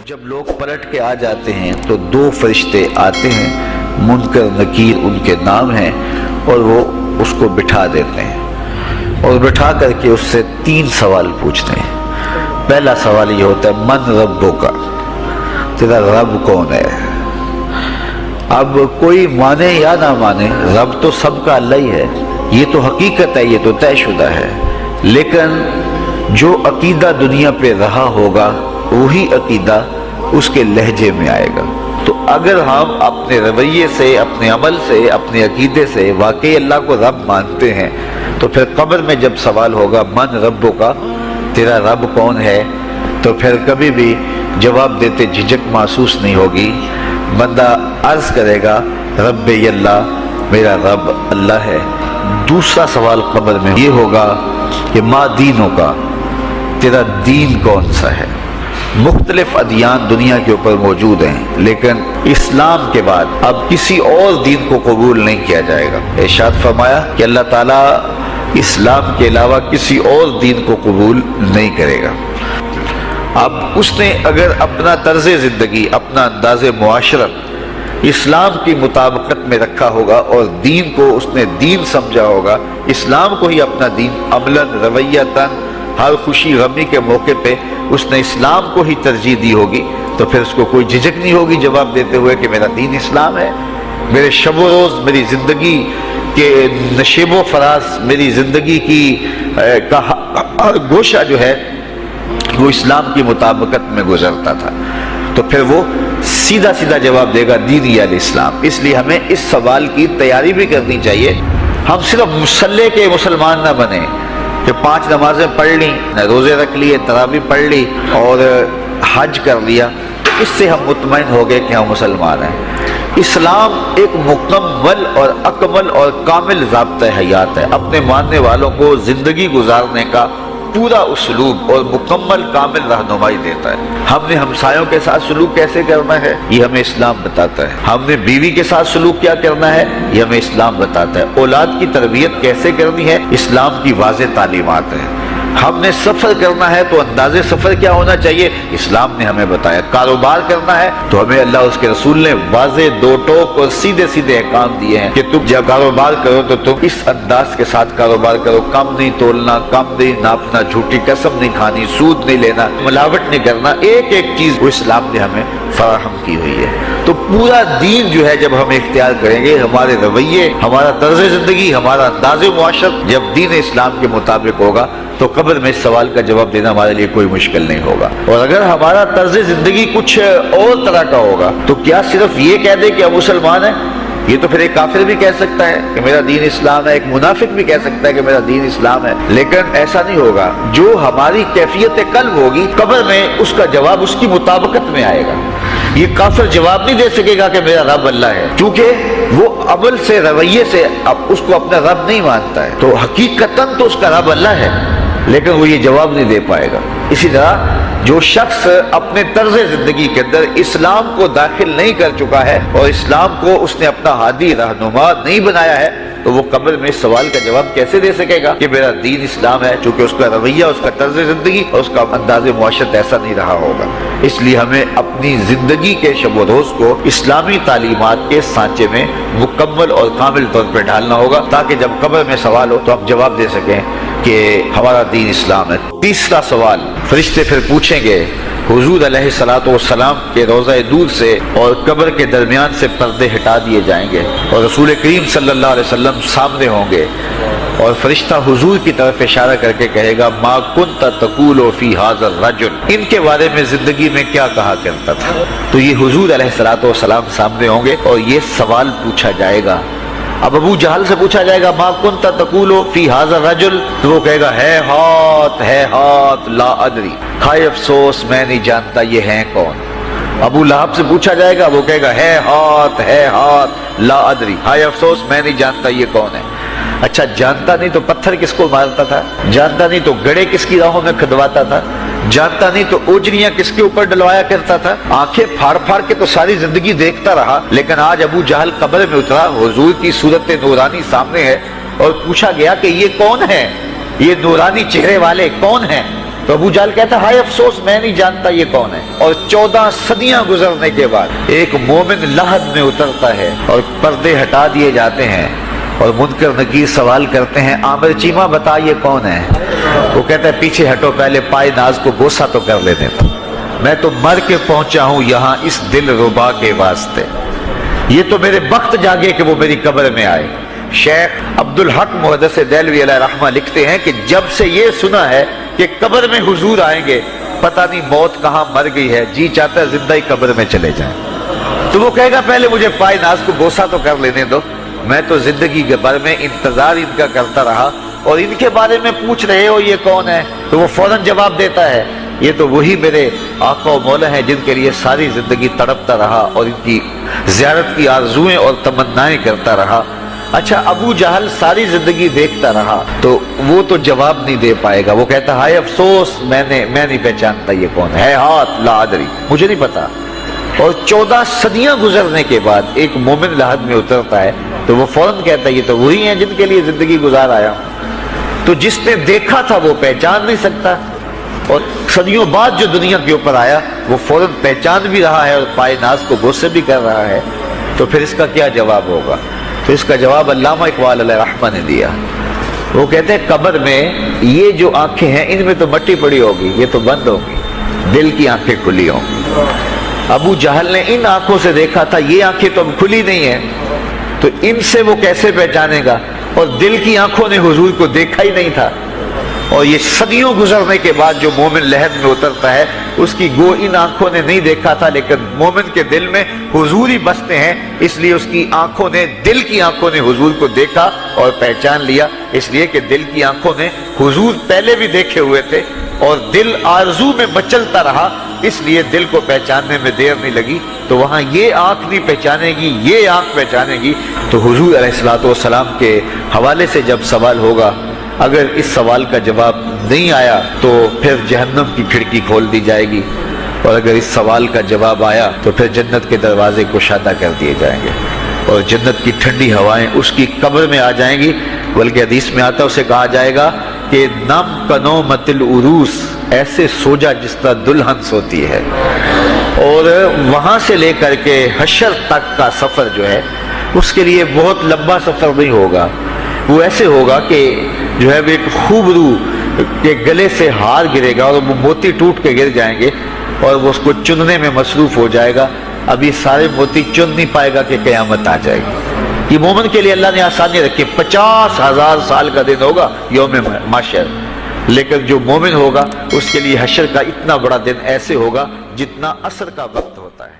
جب لوگ پلٹ کے آ جاتے ہیں تو دو فرشتے آتے ہیں، منکر نکیر ان کے نام ہیں، اور وہ اس کو بٹھا دیتے ہیں اور بٹھا کر کے اس سے 3 سوال پوچھتے ہیں۔ پہلا سوال یہ ہوتا ہے من ربک، تیرا رب کون ہے؟ اب کوئی مانے یا نہ مانے، رب تو سب کا اللہ ہی ہے، یہ تو حقیقت ہے، یہ تو طے شدہ ہے، لیکن جو عقیدہ دنیا پہ رہا ہوگا وہی عقیدہ اس کے لہجے میں آئے گا۔ تو اگر ہم اپنے رویے سے، اپنے عمل سے، اپنے عقیدے سے واقعی اللہ کو رب مانتے ہیں تو پھر قبر میں جب سوال ہوگا من ربک، تیرا رب کون ہے، تو پھر کبھی بھی جواب دیتے جھجک محسوس نہیں ہوگی۔ بندہ عرض کرے گا رب اللہ، میرا رب اللہ ہے۔ دوسرا سوال قبر میں یہ ہوگا کہ ما دینوں کا، تیرا دین کون سا ہے؟ مختلف ادیان دنیا کے اوپر موجود ہیں، لیکن اسلام کے بعد اب کسی اور دین کو قبول نہیں کیا جائے گا۔ ارشاد فرمایا کہ اللہ تعالیٰ اسلام کے علاوہ کسی اور دین کو قبول نہیں کرے گا۔ اب اس نے اگر اپنا طرز زندگی، اپنا انداز معاشرت اسلام کی مطابقت میں رکھا ہوگا اور دین کو اس نے دین سمجھا ہوگا، اسلام کو ہی اپنا دین، عملاً، رویتاً، ہر خوشی غمی کے موقع پہ اس نے اسلام کو ہی ترجیح دی ہوگی، تو پھر اس کو کوئی جھجک نہیں ہوگی جواب دیتے ہوئے کہ میرا دین اسلام ہے۔ میرے شب و روز، میری زندگی کے نشیب و فراز، میری زندگی کی گوشہ جو ہے وہ اسلام کی مطابقت میں گزرتا تھا، تو پھر وہ سیدھا سیدھا جواب دے گا دینی الاسلام۔ اس لیے ہمیں اس سوال کی تیاری بھی کرنی چاہیے۔ ہم صرف مصلی کے مسلمان نہ بنیں کہ 5 نمازیں پڑھ لی، روزے رکھ لیے، تراویح پڑھ لی اور حج کر لیا، تو اس سے ہم مطمئن ہو گئے کہ ہم مسلمان ہیں۔ اسلام ایک مکمل اور اکمل اور کامل ضابطہ حیات ہے، اپنے ماننے والوں کو زندگی گزارنے کا پورا اسلوب اور مکمل کامل رہنمائی دیتا ہے۔ ہم نے ہمسایوں کے ساتھ سلوک کیسے کرنا ہے یہ ہمیں اسلام بتاتا ہے، ہم نے بیوی کے ساتھ سلوک کیا کرنا ہے یہ ہمیں اسلام بتاتا ہے، اولاد کی تربیت کیسے کرنی ہے اسلام کی واضح تعلیمات ہیں۔ ہم نے سفر کرنا ہے تو انداز سفر کیا ہونا چاہیے اسلام نے ہمیں بتایا۔ کاروبار کرنا ہے تو ہمیں اللہ اس کے رسول نے واضح 2 ٹوک اور سیدھے سیدھے احکام دیے ہیں کہ تم جب کاروبار کرو تو تم اس انداز کے ساتھ کاروبار کرو، کم نہیں تولنا، کم نہیں ناپنا، جھوٹی قسم نہیں کھانی، سود نہیں لینا، ملاوٹ نہیں کرنا، ایک ایک چیز وہ اسلام نے ہمیں فراہم کی ہوئی ہے۔ تو پورا دین جو ہے جب ہم اختیار کریں گے، ہمارے رویے، ہمارا طرز زندگی، ہمارا انداز معاشرت جب دین اسلام کے مطابق ہوگا تو قبر میں اس سوال کا جواب دینا ہمارے لیے کوئی مشکل نہیں ہوگا۔ اور اگر ہمارا طرز زندگی کچھ اور طرح کا ہوگا تو کیا صرف یہ کہہ دے کہ ہم مسلمان ہیں؟ یہ تو پھر ایک کافر بھی کہہ سکتا ہے کہ میرا دین اسلام ہے، ایک منافق بھی کہہ سکتا ہے کہ میرا دین اسلام ہے، لیکن ایسا نہیں ہوگا۔ جو ہماری کیفیت قلب ہوگی قبر میں اس کا جواب اس کی مطابقت میں آئے گا۔ یہ کافر جواب نہیں دے سکے گا کہ میرا رب اللہ ہے، کیونکہ وہ عمل سے، رویے سے اب اس کو اپنا رب نہیں مانتا ہے، تو حقیقتاً تو اس کا رب اللہ ہے، لیکن وہ یہ جواب نہیں دے پائے گا۔ اسی طرح جو شخص اپنے طرز زندگی کے اندر اسلام کو داخل نہیں کر چکا ہے اور اسلام کو اس نے اپنا ہادی رہنما نہیں بنایا ہے، تو وہ قبر میں اس سوال کا جواب کیسے دے سکے گا کہ میرا دین اسلام ہے، چونکہ اس کا رویہ، اس کا طرز زندگی اور اس کا انداز معاشرت ایسا نہیں رہا ہوگا۔ اس لیے ہمیں اپنی زندگی کے شب و روز کو اسلامی تعلیمات کے سانچے میں مکمل اور کامل طور پر ڈھالنا ہوگا، تاکہ جب قبر میں سوال ہو تو ہم جواب دے سکیں کہ ہمارا دین اسلام ہے۔ تیسرا سوال فرشتے پھر پوچھیں گے، حضور علیہ الصلوۃ والسلام کے روضہ دور سے اور قبر کے درمیان سے پردے ہٹا دیے جائیں گے اور رسول کریم صلی اللہ علیہ وسلم سامنے ہوں گے، اور فرشتہ حضور کی طرف اشارہ کر کے کہے گا ما کنت تقول فی ھذا الرجل، ان کے بارے میں زندگی میں کیا کہا کرتا تھا۔ تو یہ حضور علیہ الصلوۃ والسلام سامنے ہوں گے اور یہ سوال پوچھا جائے گا۔ اب ابو جہل سے پوچھا جائے گا ما کنت تقول فی ھذا الرجل، تو وہ کہے گا ہے ہاتھ لا ادری، ہائے افسوس میں نہیں جانتا یہ ہیں کون۔ ابو لہب سے پوچھا جائے گا، وہ کہے گا ہے ہاتھ لا ادری، ہائے افسوس میں نہیں جانتا یہ کون ہے۔ اچھا جانتا نہیں تو پتھر کس کو مارتا تھا، جانتا نہیں تو گڑے کس کی راہوں میں کھدواتا تھا، جانتا نہیں تو اوجریاں کس کے اوپر ڈلوایا کرتا تھا، آنکھیں پھاڑ پھاڑ کے تو ساری زندگی دیکھتا رہا، لیکن آج ابو جہل قبر میں اترا، حضور کی صورت نورانی سامنے ہے اور پوچھا گیا کہ یہ کون ہے، یہ نورانی چہرے والے کون ہیں؟ تو ابو جہل کہتا ہے ہائے افسوس میں نہیں جانتا یہ کون ہے. اور 14 صدیاں گزرنے کے بعد ایک مومن لحد میں اترتا ہے اور پردے ہٹا دیے جاتے ہیں اور منکر نکیر سوال کرتے ہیں عامر چیمہ بتا یہ کون ہے. وہ کہتا ہے پیچھے ہٹو پہلے پائے ناز کو بوسہ تو کر لینے دو. میں تو مر کے پہنچا ہوں یہاں اس دل ربا کے واسطے. یہ تو میرے بخت جاگے کہ وہ میری قبر میں آئے. شیخ عبدالحق محدث دہلوی علیہ رحمہ لکھتے ہیں کہ جب سے یہ سنا ہے کہ قبر میں حضور آئیں گے پتہ نہیں موت کہاں مر گئی ہے, جی چاہتا ہے زندہ ہی قبر میں چلے جائیں. تو وہ کہے گا پہلے مجھے پائے ناز کو بوسہ تو کر لینے دو. میں تو زندگی کے بھر میں انتظار ان کا کرتا رہا اور ان کے بارے میں پوچھ رہے ہو یہ کون ہے. تو وہ فوراً جواب دیتا ہے یہ تو وہی میرے آقا و مولا ہیں جن کے لیے ساری زندگی تڑپتا رہا اور ان کی زیارت کی آرزوئیں اور تمنائیں کرتا رہا. اچھا ابو جہل ساری زندگی دیکھتا رہا تو وہ تو جواب نہیں دے پائے گا. وہ کہتا ہائے افسوس میں نہیں پہچانتا یہ کون ہے. ہاتھ لا ادری مجھے نہیں پتا. اور 14 صدیاں گزرنے کے بعد ایک مومن لحد میں اترتا ہے تو وہ فوراً کہتا ہے یہ تو وہی ہیں جن کے لیے زندگی گزار آیا ہوں. تو جس نے دیکھا تھا وہ پہچان نہیں سکتا اور صدیوں بعد جو دنیا کے اوپر آیا وہ فوراً پہچان بھی رہا ہے اور پائے ناز کو بوسے بھی کر رہا ہے. تو پھر اس کا کیا جواب ہوگا؟ تو اس کا جواب علامہ اقبال علیہ رحمہ نے دیا. وہ کہتے ہیں قبر میں یہ جو آنکھیں ہیں ان میں تو مٹی پڑی ہوگی, یہ تو بند ہوگی, دل کی آنکھیں کھلی ہوں گی. ابو جہل نے ان آنکھوں سے دیکھا تھا, یہ آنکھیں تو اب کھلی نہیں ہیں, تو ان سے وہ کیسے پہچانے گا؟ اور دل کی آنکھوں نے حضور کو دیکھا ہی نہیں تھا. اور یہ صدیوں گزرنے کے بعد جو مومن لحد میں اترتا ہے اس کی گو ان آنکھوں نے نہیں دیکھا تھا لیکن مومن کے دل میں حضور ہی بستے ہیں, اس لیے اس کی آنکھوں نے, دل کی آنکھوں نے حضور کو دیکھا اور پہچان لیا. اس لیے کہ دل کی آنکھوں نے حضور پہلے بھی دیکھے ہوئے تھے اور دل آرزو میں مچلتا رہا, اس لیے دل کو پہچاننے میں دیر نہیں لگی. تو وہاں یہ آنکھ نہیں پہچانے گی, یہ آنکھ پہچانے گی. تو حضور علیہ الصلوۃ والسلام کے حوالے سے جب سوال ہوگا, اگر اس سوال کا جواب نہیں آیا تو پھر جہنم کی کھڑکی کھول دی جائے گی, اور اگر اس سوال کا جواب آیا تو پھر جنت کے دروازے کشادہ کر دیے جائیں گے اور جنت کی ٹھنڈی ہوائیں اس کی قبر میں آ جائیں گی. بلکہ حدیث میں آتا ہے اسے کہا جائے گا کہ نم کنومت العروس, ایسے سو جا جس طرح دلہن سوتی ہے. اور وہاں سے لے کر کے حشر تک کا سفر جو ہے اس کے لیے بہت لمبا سفر نہیں ہوگا. وہ ایسے ہوگا کہ جو ہے وہ ایک خوبرو کے گلے سے ہار گرے گا اور وہ موتی ٹوٹ کے گر جائیں گے اور وہ اس کو چننے میں مصروف ہو جائے گا. اب یہ سارے موتی چن نہیں پائے گا کہ قیامت آ جائے گی. یہ مومن کے لیے اللہ نے آسانی رکھی, 50,000 سال کا دن ہوگا یوم محشر, لیکن جو مومن ہوگا اس کے لیے حشر کا اتنا بڑا دن ایسے ہوگا جتنا عصر کا وقت ہوتا ہے.